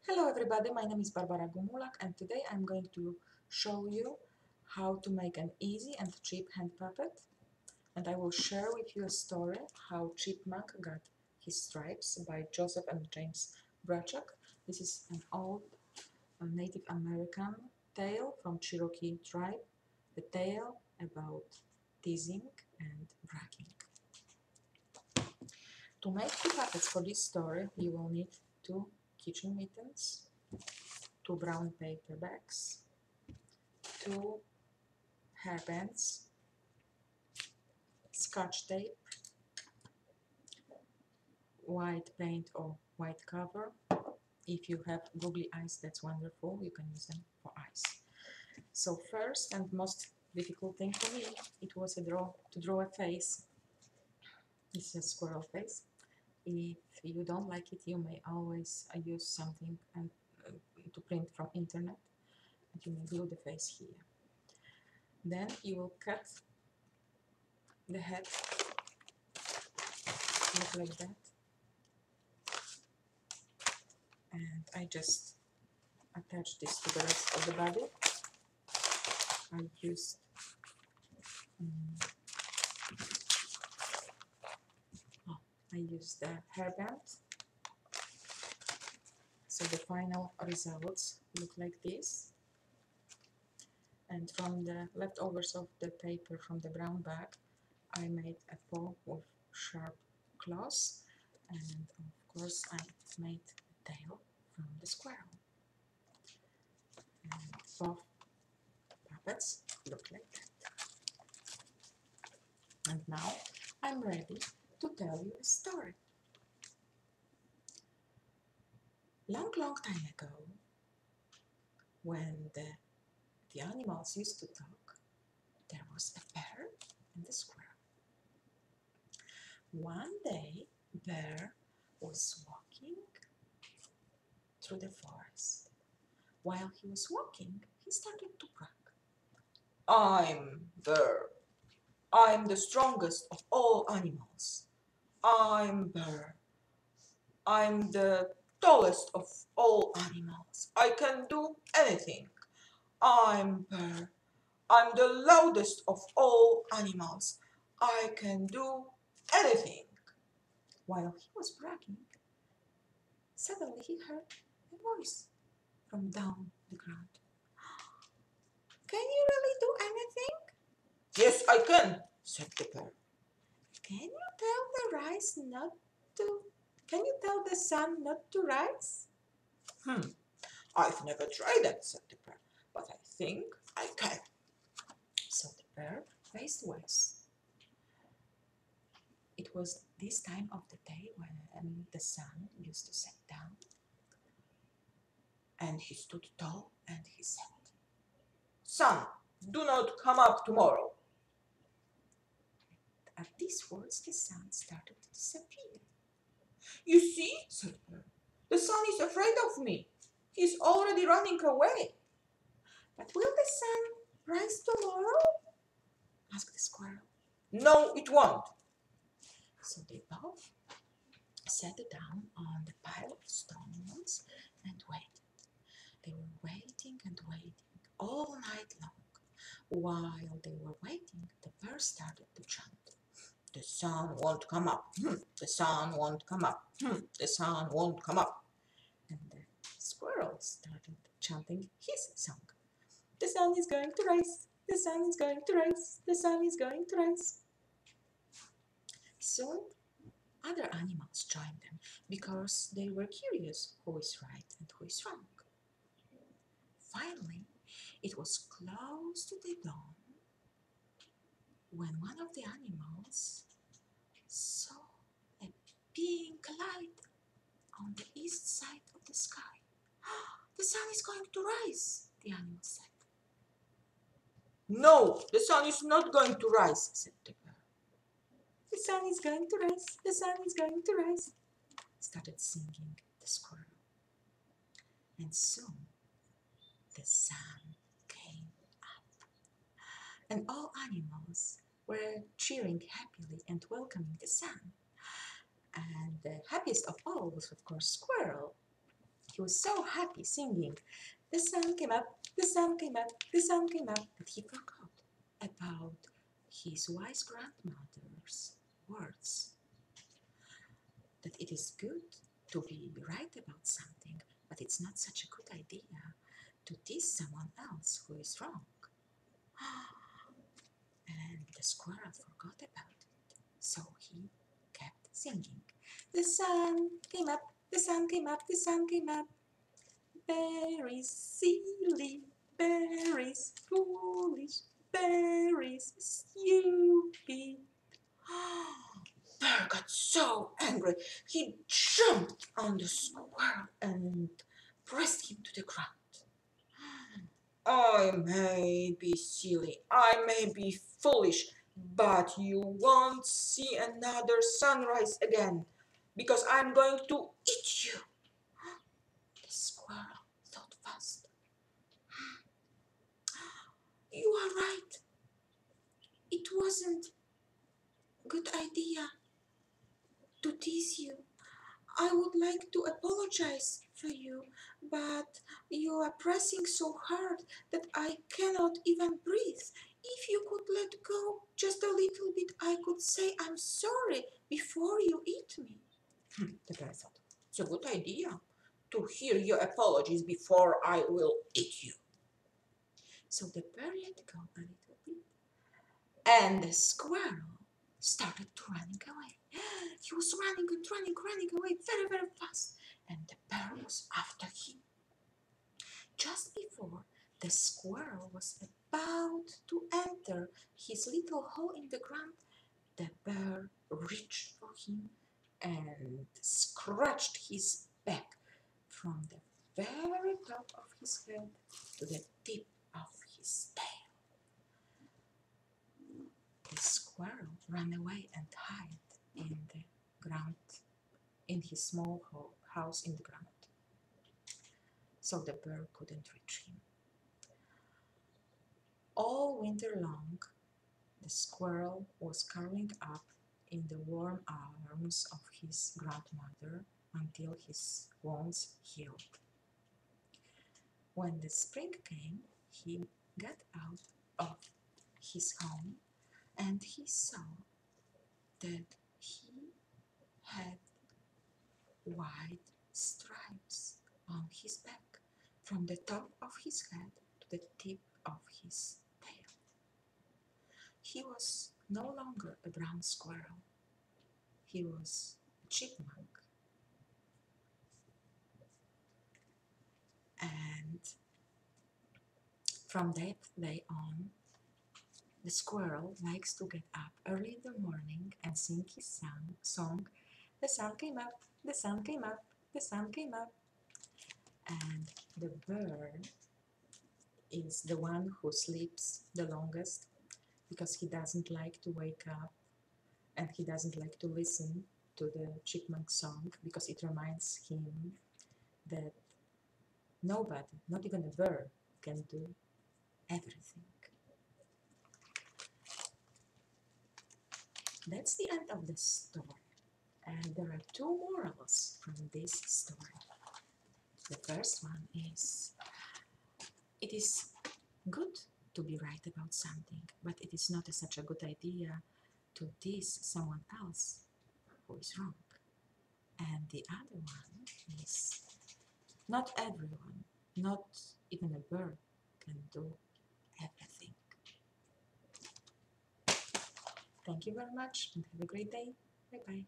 Hello everybody, my name is Barbara Gumulak and today I'm going to show you how to make an easy and cheap hand puppet, and I will share with you a story how Chipmunk Got His Stripes by Joseph and James Brachuk. This is an old Native American tale from Cherokee tribe, the tale about teasing and bragging. To make two puppets for this story you will need two kitchen mittens, two brown paper bags, two hairbands, scotch tape, white paint or white cover. If you have googly eyes, that's wonderful, you can use them for eyes. So first and most difficult thing for me, it was to draw a face. This is a squirrel face. If you don't like it, you may always use something to print from internet, and you may glue the face here. Then you will cut the head, look like that, and I just attach this to the rest of the body. I used the hairband, so the final results look like this. And from the leftovers of the paper from the brown bag, I made a paw with sharp claws, and of course I made a tail from the squirrel. And both puppets look like that. And now I'm ready to tell you a story. Long time ago, when the animals used to talk, there was a bear and a squirrel. One day, Bear was walking through the forest. While he was walking, he started to brag. I'm Bear. I'm the strongest of all animals. I'm Bear. I'm the tallest of all animals. I can do anything. I'm Bear. I'm the loudest of all animals. I can do anything. While he was bragging, suddenly he heard a voice from down the ground. Can you really do anything? Yes, I can, said the bear. Can you tell the rice not to... Can you tell the sun not to rise? I've never tried that, said the bear, but I think I can. So the bear faced west. It was this time of the day when the sun used to set down, and he stood tall and he said, Sun, do not come up tomorrow. At these words, the sun started to disappear. You see, said the bear, the sun is afraid of me. He's already running away. But will the sun rise tomorrow? Asked the squirrel. No, it won't. So they both sat down on the pile of stones and waited. They were waiting and waiting all night long. While they were waiting, the bear started to chant. The sun won't come up. The sun won't come up. The sun won't come up. And the squirrel started chanting his song. The sun is going to rise. The sun is going to rise. The sun is going to rise. Soon, other animals joined them because they were curious who is right and who is wrong. Finally, it was close to the dawn when one of the animals saw a pink light on the east side of the sky. The sun is going to rise, the animal said. No, the sun is not going to rise, said the bear. The sun is going to rise, the sun is going to rise, started singing the squirrel. And soon the sun came up, and all animals were cheering happily and welcoming the sun. And the happiest of all was, of course, Squirrel. he was so happy singing. The sun came up, the sun came up, the sun came up, that he forgot about his wise grandmother's words. That it is good to be right about something, but it's not such a good idea to tease someone else who is wrong. And the squirrel forgot about it, so he kept singing. The sun came up, the sun came up, the sun came up. Berries silly, berries foolish, berries stupid. Bear got so angry, he jumped on the squirrel and pressed him to the ground. I may be silly, I may be foolish, but you won't see another sunrise again, because I'm going to eat you. The squirrel thought fast. You are right. It wasn't a good idea to tease you. I would like to apologize for you, but you are pressing so hard that I cannot even breathe. If you could let go just a little bit, I could say I'm sorry before you eat me. The bear thought, it's a good idea to hear your apologies before I will eat you. So the bear let go a little bit, and the squirrel started running away. He was running and running away very, very fast, and the bear was after him. Just before the squirrel was about to enter his little hole in the ground, the bear reached for him and scratched his back from the very top of his head to the tip of his tail. The squirrel ran away and hid in the ground, in his small house in the ground, so the bear couldn't reach him. All winter long, the squirrel was curling up in the warm arms of his grandmother until his wounds healed. When the spring came, he got out of his home and he saw that he had white stripes on his back from the top of his head to the tip of his tail. He was no longer a brown squirrel. He was a chipmunk. And from that day on, the squirrel likes to get up early in the morning and sing his song, the sun came up, the sun came up, the sun came up. And the bird is the one who sleeps the longest because he doesn't like to wake up and he doesn't like to listen to the chipmunk song because it reminds him that nobody, not even a bird, can do everything. That's the end of the story. And there are two morals from this story. The first one is, it is good to be right about something, but it is not such a good idea to tease someone else who is wrong. And the other one is, not everyone, not even a bird, can do everything. Thank you very much and have a great day. Bye-bye.